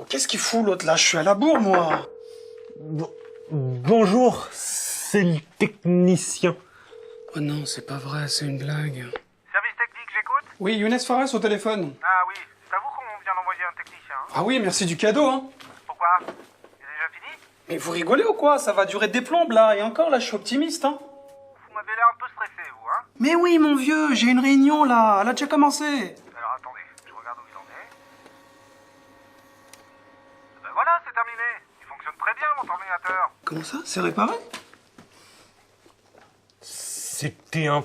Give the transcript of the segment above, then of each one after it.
Qu'est-ce qu'il fout l'autre là? Je suis à la bourre, moi. Bonjour, c'est le technicien. Oh non, c'est pas vrai, c'est une blague. Service technique, j'écoute. Oui, Younes Fares au téléphone. Ah oui, c'est à vous qu'on vient d'envoyer un technicien. Hein. Ah oui, merci du cadeau, hein. Pourquoi? C'est déjà fini? Mais vous rigolez ou quoi? Ça va durer des plombes là, et encore là, je suis optimiste, hein. Vous m'avez l'air un peu stressé, vous, hein. Mais oui, mon vieux, j'ai une réunion là, elle a déjà commencé. Alors attendez, je regarde où il en est. Ben voilà, c'est terminé. Il fonctionne très bien, mon ordinateur. Comment ça? C'est réparé? C'était un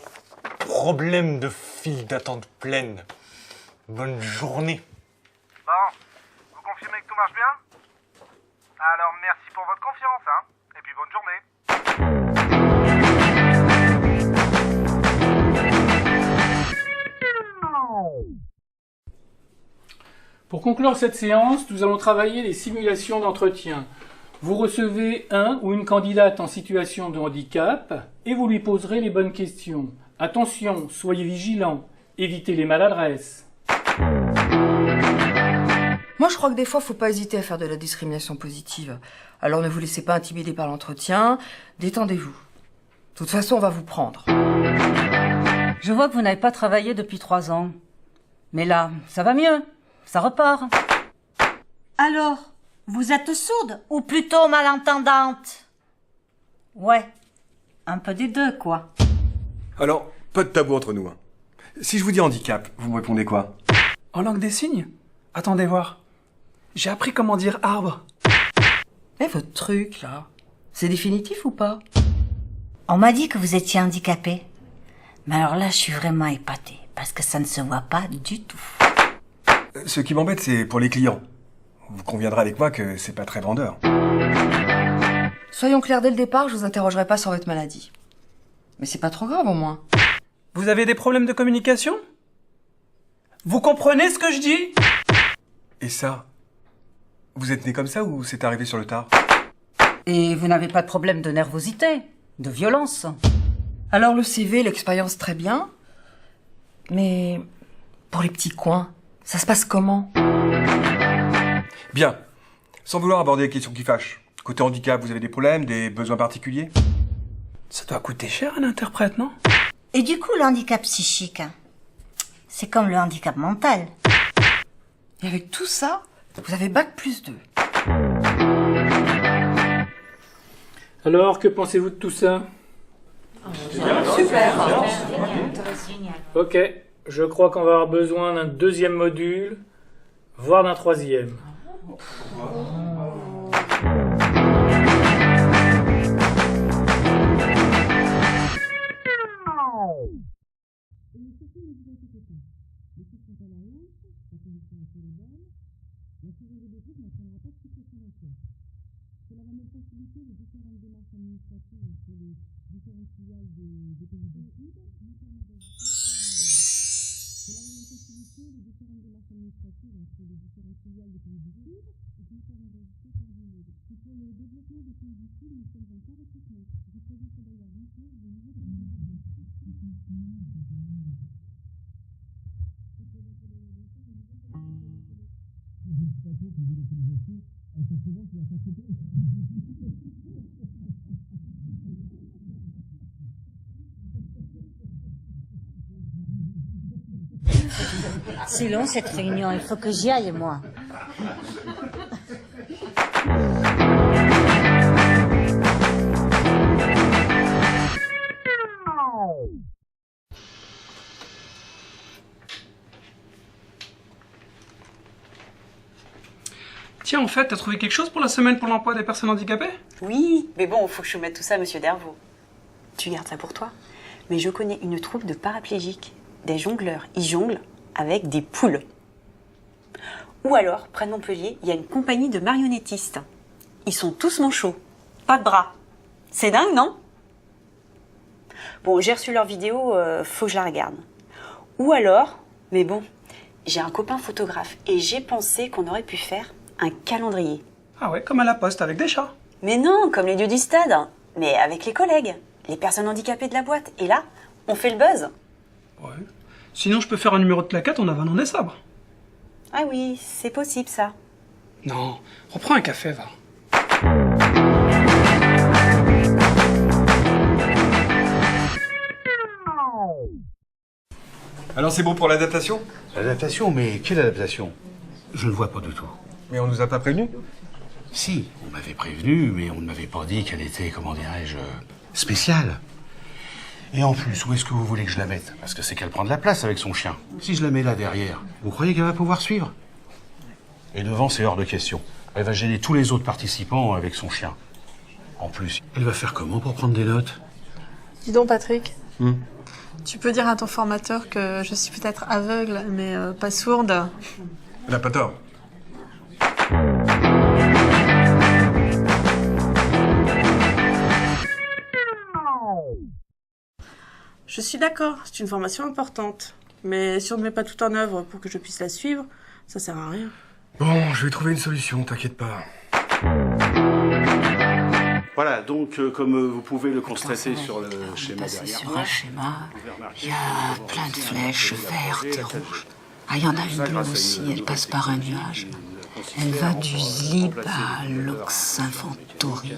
problème de file d'attente pleine. Bonne journée. Bon, vous confirmez que tout marche bien? Alors merci pour votre confiance, hein. Et puis bonne journée. Pour conclure cette séance, nous allons travailler les simulations d'entretien. Vous recevez un ou une candidate en situation de handicap et vous lui poserez les bonnes questions. Attention, soyez vigilants, évitez les maladresses. Moi, je crois que des fois, faut pas hésiter à faire de la discrimination positive. Alors ne vous laissez pas intimider par l'entretien, détendez-vous. De toute façon, on va vous prendre. Je vois que vous n'avez pas travaillé depuis 3 ans. Mais là, ça va mieux. Ça repart. Alors, vous êtes sourde ou plutôt malentendante? Ouais. Un peu des deux, quoi. Alors, pas de tabou entre nous. Hein. Si je vous dis handicap, vous me répondez quoi? En langue des signes? Attendez voir. J'ai appris comment dire arbre. Eh, votre truc, là, c'est définitif ou pas? On m'a dit que vous étiez handicapée. Mais alors là, je suis vraiment épatée, parce que ça ne se voit pas du tout. Ce qui m'embête, c'est pour les clients. Vous conviendrez avec moi que c'est pas très vendeur. Soyons clairs dès le départ, je vous interrogerai pas sur votre maladie. Mais c'est pas trop grave, au moins. Vous avez des problèmes de communication? Vous comprenez ce que je dis? Et ça, vous êtes né comme ça ou c'est arrivé sur le tard? Et vous n'avez pas de problème de nervosité, de violence? Alors le CV, l'expérience, très bien. Mais pour les petits coins, ça se passe comment? Bien. Sans vouloir aborder les questions qui fâchent. Côté handicap, vous avez des problèmes, des besoins particuliers? Ça doit coûter cher un interprète, non? Et du coup, le handicap psychique, c'est comme le handicap mental. Et avec tout ça, vous avez bac+2. Alors, que pensez-vous de tout ça? Super. Ok, je crois qu'on va avoir besoin d'un deuxième module, voire d'un troisième. C'est long cette réunion, il faut que j'y aille, moi. Tiens, en fait, t'as trouvé quelque chose pour la semaine pour l'emploi des personnes handicapées? Oui, mais bon, faut que je soumette tout ça à Monsieur Dervaux. Tu gardes ça pour toi. Mais je connais une troupe de paraplégiques, des jongleurs. Ils jonglent avec des poules. Ou alors, près de Montpellier, il y a une compagnie de marionnettistes. Ils sont tous manchots, pas de bras. C'est dingue, non? Bon, j'ai reçu leur vidéo, faut que je la regarde. Ou alors, mais bon, j'ai un copain photographe et j'ai pensé qu'on aurait pu faire un calendrier. Ah ouais, comme à la poste avec des chats. Mais non, comme les dieux du stade, mais avec les collègues, les personnes handicapées de la boîte. Et là, on fait le buzz. Ouais. Sinon, je peux faire un numéro de plaquette en avanant des sabres. Ah oui, c'est possible ça. Non, reprends un café, va. Alors c'est bon pour l'adaptation? L'adaptation, mais quelle adaptation? Je ne vois pas du tout. Mais on nous a pas prévenus? Si, on m'avait prévenu, mais on ne m'avait pas dit qu'elle était, comment dirais-je, spéciale. Et en plus, où est-ce que vous voulez que je la mette? Parce que c'est qu'elle prend de la place avec son chien. Si je la mets là derrière, vous croyez qu'elle va pouvoir suivre? Et devant, c'est hors de question. Elle va gêner tous les autres participants avec son chien. En plus, elle va faire comment pour prendre des notes? Dis donc, Patrick. Tu peux dire à ton formateur que je suis peut-être aveugle, mais pas sourde. Elle a pas tort. Je suis d'accord, c'est une formation importante. Mais si on ne met pas tout en œuvre pour que je puisse la suivre, ça sert à rien. Bon, je vais trouver une solution, t'inquiète pas. Voilà, donc comme vous pouvez le constater sur le schéma derrière. Sur un schéma, il y a plein de flèches vertes et rouges. Ah, il y en a une bleue aussi, elle passe par un nuage. Elle va du Zlib à l'Oxinfantori.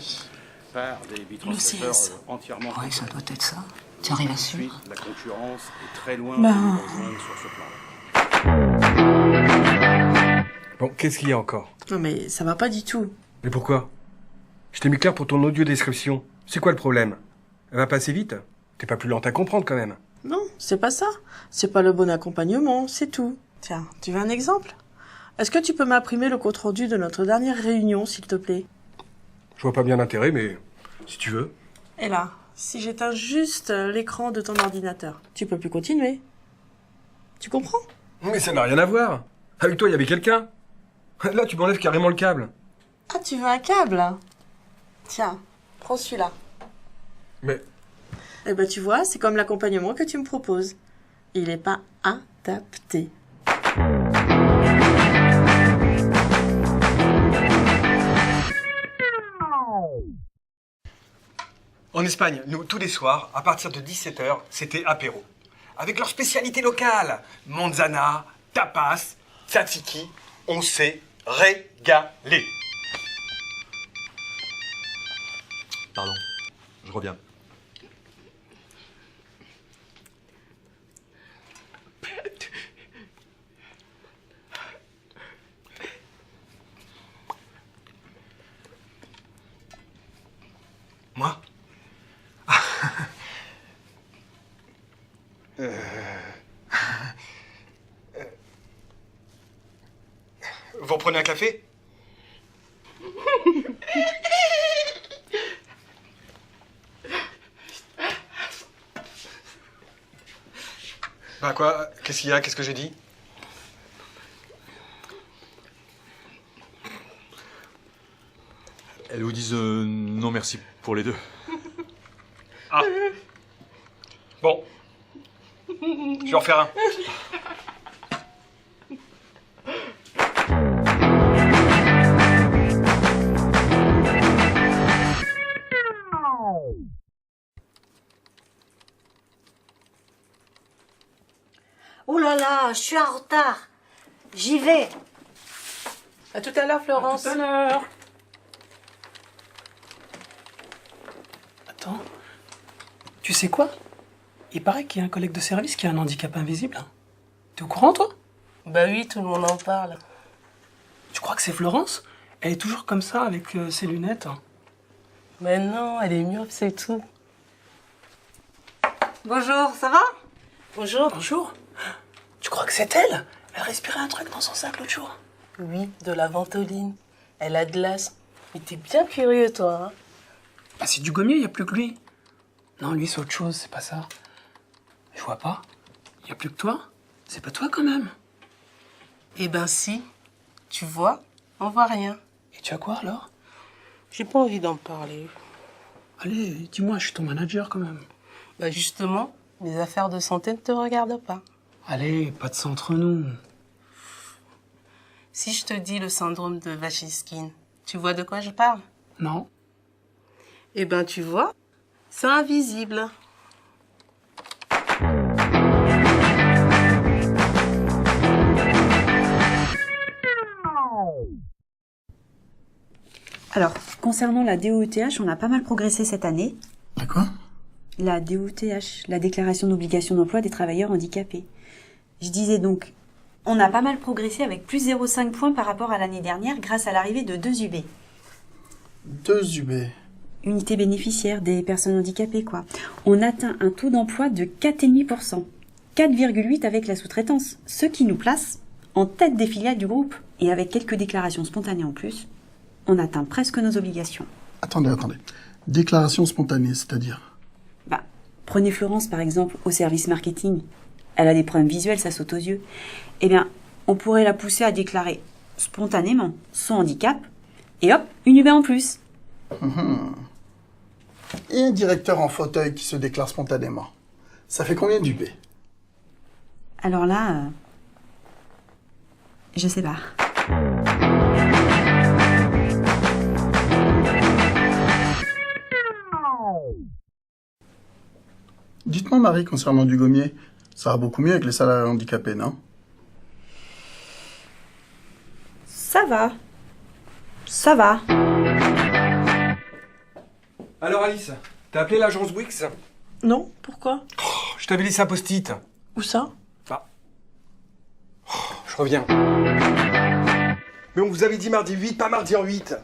L'OCS. Oui, ça doit être ça. Tu arrives à suivre? La concurrence est très loin Ben... de nous rejoindre sur ce plan. Bon, qu'est-ce qu'il y a encore? Non mais ça va pas du tout. Mais pourquoi? Je t'ai mis clair pour ton audio description. C'est quoi le problème? Elle va passer vite? T'es pas plus lente à comprendre quand même. Non, c'est pas ça. C'est pas le bon accompagnement, c'est tout. Tiens, tu veux un exemple? Est-ce que tu peux m'imprimer le compte-rendu de notre dernière réunion, s'il te plaît? Je vois pas bien l'intérêt, mais si tu veux. Et là, si j'éteins juste l'écran de ton ordinateur, tu peux plus continuer. Tu comprends? Mais ça n'a rien à voir. Avec toi, il y avait quelqu'un. Là, tu m'enlèves carrément le câble. Ah, tu veux un câble? Tiens, prends celui-là. Mais... Eh ben, tu vois, c'est comme l'accompagnement que tu me proposes. Il n'est pas adapté. En Espagne, nous, tous les soirs, à partir de 17h, c'était apéro. Avec leurs spécialités locales. Manzana, tapas, tzatziki. On s'est régalé. Pardon, je reviens. Moi? Vous reprenez un café? Bah quoi? Qu'est-ce qu'il y a? Qu'est-ce que j'ai dit? Elles vous disent non merci pour les deux. Ah. Bon. Je vais en faire un. Oh là là, je suis en retard. J'y vais. À tout à l'heure, Florence. À tout à l'heure. Attends. Tu sais quoi? Il paraît qu'il y a un collègue de service qui a un handicap invisible. T'es au courant, toi? Bah oui, tout le monde en parle. Tu crois que c'est Florence? Elle est toujours comme ça, avec ses lunettes. Mais non, elle est myope, c'est tout. Bonjour, ça va? Bonjour. Bonjour. Tu crois que c'est elle? Elle respirait un truc dans son sac l'autre jour. Oui, de la ventoline. Elle a de l'asthme. Mais t'es bien curieux, toi, hein? Bah, c'est du gommier, il n'y a plus que lui. Non, lui, c'est autre chose, c'est pas ça. Je vois pas. Il n'y a plus que toi. C'est pas toi, quand même. Eh ben si. Tu vois, on voit rien. Et tu as quoi, alors? J'ai pas envie d'en parler. Allez, dis-moi, je suis ton manager, quand même. Bah justement, les affaires de santé ne te regardent pas. Allez, pas de ça entre nous. Si je te dis le syndrome de Vachisskin, tu vois de quoi je parle? Non. Eh ben tu vois, c'est invisible. Alors, concernant la DOETH, on a pas mal progressé cette année. La quoi? La DOETH, la déclaration d'obligation d'emploi des travailleurs handicapés. Je disais donc, on a pas mal progressé avec plus 0,5 points par rapport à l'année dernière grâce à l'arrivée de 2 UB. 2 UB. Unités bénéficiaires des personnes handicapées, quoi. On atteint un taux d'emploi de 4,5%. 4,8% avec la sous-traitance, ce qui nous place en tête des filiales du groupe. Et avec quelques déclarations spontanées en plus, on atteint presque nos obligations. Attendez. Déclaration spontanée, c'est-à-dire? Prenez Florence, par exemple, au service marketing. Elle a des problèmes visuels, ça saute aux yeux. Eh bien, on pourrait la pousser à déclarer spontanément son handicap, et hop, une UB en plus. Et un directeur en fauteuil qui se déclare spontanément. Ça fait combien d'UB? Alors là, je sais pas. Dites-moi, Marie, concernant Dugommier, ça va beaucoup mieux avec les salariés handicapés, non? Ça va. Ça va. Alors Alice, t'as appelé l'agence Wix? Non, pourquoi? Je t'avais laissé un post-it. Où ça? Je reviens. Mais on vous avait dit mardi 8, pas mardi en 8.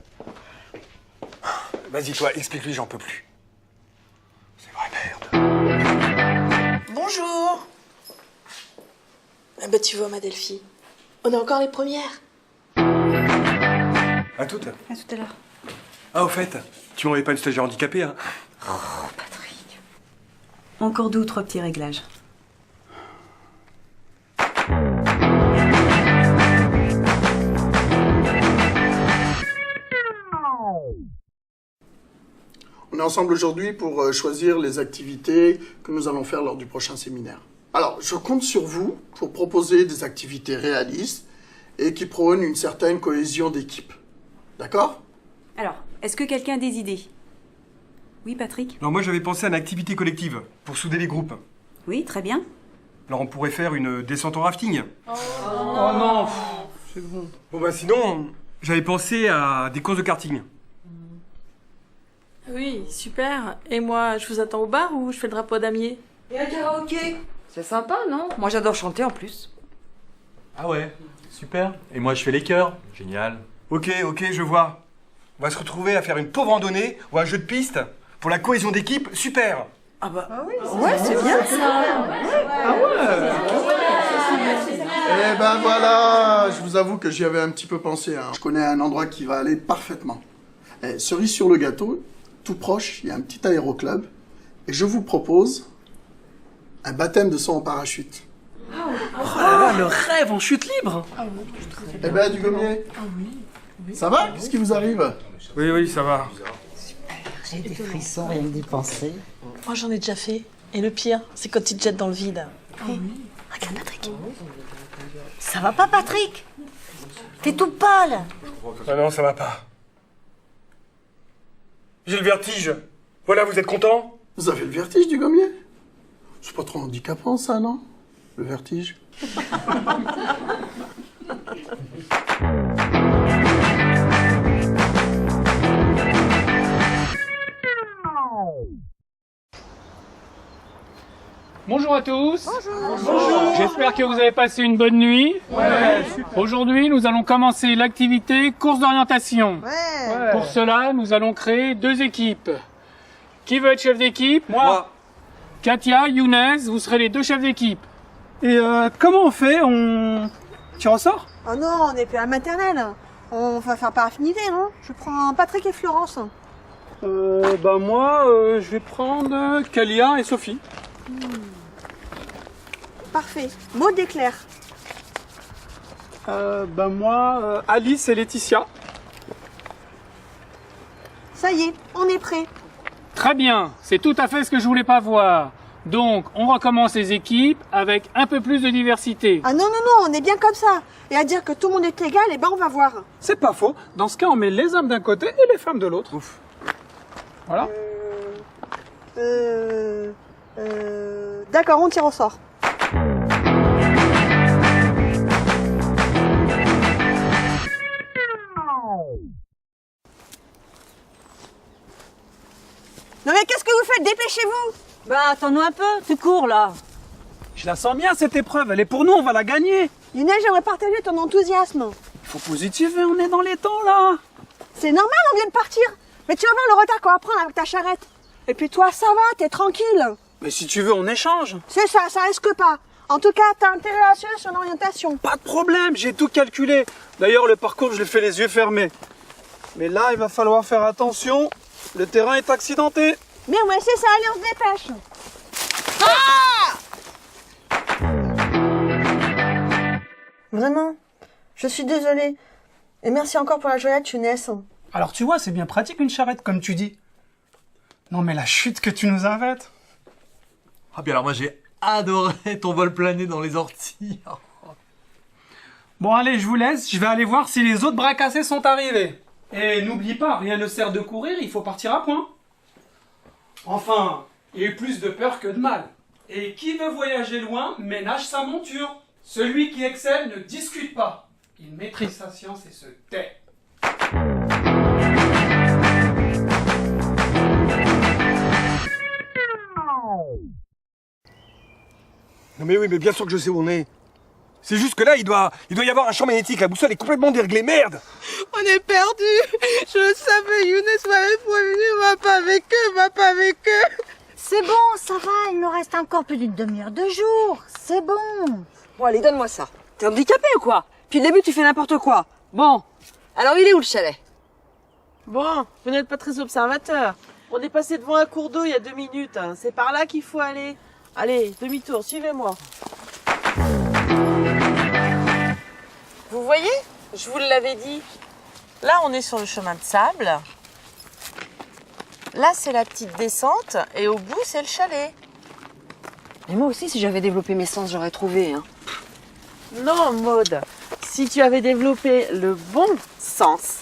Vas-y toi, explique-lui, j'en peux plus. C'est vrai, merde. Bonjour. Ah bah tu vois ma Delphi, on est encore les premières. À toutes. À tout à l'heure. Ah, au fait, tu m'envoies pas une stagiaire handicapée, hein? Oh, Patrick. Encore 2 ou 3 petits réglages. On est ensemble aujourd'hui pour choisir les activités que nous allons faire lors du prochain séminaire. Alors, je compte sur vous pour proposer des activités réalistes et qui prônent une certaine cohésion d'équipe. D'accord? Alors, est-ce que quelqu'un a des idées? Oui, Patrick? Alors moi j'avais pensé à une activité collective, pour souder les groupes. Oui, très bien. Alors on pourrait faire une descente en rafting. Oh non, c'est bon. Bon bah sinon, j'avais pensé à des courses de karting. Oui, super. Et moi, je vous attends au bar ou je fais le drapeau damier? Et un karaoké? C'est sympa, non? Moi, j'adore chanter en plus. Ah ouais, super. Et moi je fais les chœurs. Génial. Ok, je vois. On va se retrouver à faire une pauvre randonnée ou un jeu de piste. Pour la cohésion d'équipe, super. Ah bah oui, ouais, c'est bien ça. Ah ouais. Eh ben voilà, je vous avoue que j'y avais un petit peu pensé. Je connais un endroit qui va aller parfaitement. Cerise sur le gâteau, tout proche, il y a un petit aéroclub. Et je vous propose un baptême de sang en parachute. Oh là là, le rêve en chute libre. Eh ben, Dugommier. Ça va? Qu'est-ce qui vous arrive? Oui, ça va. J'ai des frissons rien que d'y penser. moi j'en ai déjà fait. Et le pire, c'est quand ils te jettent dans le vide. Regarde Patrick. Ça va pas, Patrick? T'es tout pâle. Ah non, ça va pas. J'ai le vertige. Voilà, vous êtes content? Vous avez le vertige, Dugommier? C'est pas trop handicapant, ça, non? Le vertige? Bonjour à tous. Bonjour. J'espère que vous avez passé une bonne nuit. Ouais. Aujourd'hui, nous allons commencer l'activité course d'orientation. Ouais. Pour cela, nous allons créer 2 équipes. Qui veut être chef d'équipe? Moi. Katia, Younes, vous serez les 2 chefs d'équipe. Et comment on fait? On tire au sort? Oh non, on n'est plus à la maternelle. On va faire par affinité, non? Je prends Patrick et Florence. Moi, je vais prendre Kalia et Sophie. Parfait. Maud et Claire. Moi, Alice et Laetitia. Ça y est, on est prêt. Très bien, c'est tout à fait ce que je voulais pas voir. Donc, on recommence les équipes avec un peu plus de diversité. Ah non, on est bien comme ça. Et à dire que tout le monde est égal, eh ben on va voir. C'est pas faux. Dans ce cas, on met les hommes d'un côté et les femmes de l'autre. Ouf. Voilà. D'accord, on tire au sort. Non mais qu'est-ce que vous faites? Dépêchez-vous! Bah, attends-nous un peu, tu cours là. Je la sens bien cette épreuve, elle est pour nous, on va la gagner. Lionel, j'aimerais partager ton enthousiasme. Il faut positiver, on est dans les temps là. C'est normal, on vient de partir. Mais tu vas voir le retard qu'on va prendre avec ta charrette. Et puis toi, ça va, t'es tranquille. Mais si tu veux, on échange. C'est ça risque pas. En tout cas, t'as intérêt à assurer son orientation. Pas de problème, j'ai tout calculé. D'ailleurs, le parcours, je l'ai fait les yeux fermés. Mais là, il va falloir faire attention. Le terrain est accidenté. Bien, ouais, c'est ça, allez, on se dépêche. Vraiment, je suis désolée. Et merci encore pour la joyette, Younes. Alors tu vois, c'est bien pratique une charrette, comme tu dis. Non mais la chute que tu nous invites. Ah bien alors moi j'ai adoré ton vol plané dans les orties. Bon allez, je vous laisse, je vais aller voir si les autres bras cassés sont arrivés. Et n'oublie pas, rien ne sert de courir, il faut partir à point. Enfin, il y a eu plus de peur que de mal. Et qui veut voyager loin ménage sa monture. Celui qui excelle ne discute pas. Il maîtrise sa science et se tait. Non mais oui, mais bien sûr que je sais où on est. C'est juste que là, il doit y avoir un champ magnétique. La boussole est complètement déréglée. Merde! On est perdus. Je le savais, Younes m'avait prévenu, va pas avec eux. C'est bon, ça va, il nous reste encore plus d'une demi-heure de jour. C'est bon. Bon, allez, donne-moi ça. T'es handicapé ou quoi? Puis le début, tu fais n'importe quoi. Bon. Alors, il est où le chalet? Bon, vous n'êtes pas très observateur. On est passé devant un cours d'eau il y a 2 minutes. Hein. C'est par là qu'il faut aller. Allez, demi-tour, suivez-moi. Vous voyez? Je vous l'avais dit. Là, on est sur le chemin de sable. Là, c'est la petite descente. Et au bout, c'est le chalet. Mais moi aussi, si j'avais développé mes sens, j'aurais trouvé. Hein. Non, Maude. Si tu avais développé le bon sens.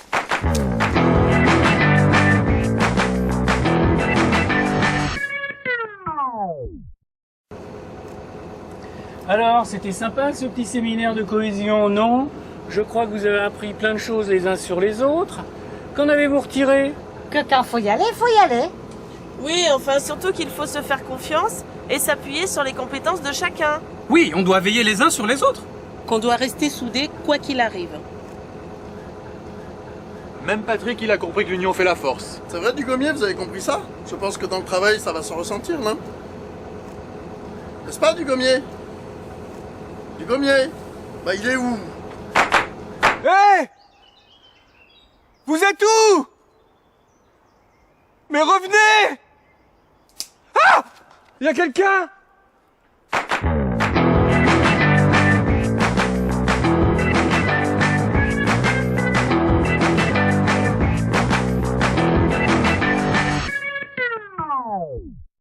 Alors, c'était sympa ce petit séminaire de cohésion, non? Je crois que vous avez appris plein de choses les uns sur les autres. Qu'en avez-vous retiré? Que quand faut y aller. Oui, enfin, surtout qu'il faut se faire confiance et s'appuyer sur les compétences de chacun. Oui, on doit veiller les uns sur les autres. Qu'on doit rester soudés quoi qu'il arrive. Même Patrick, il a compris que l'union fait la force. C'est vrai, Dugommier, vous avez compris ça? Je pense que dans le travail, ça va se ressentir, non? N'est-ce pas, Dugommier? Dugommier? Bah, il est où? Hé! Vous êtes où? Mais revenez! Ah! Il y a quelqu'un?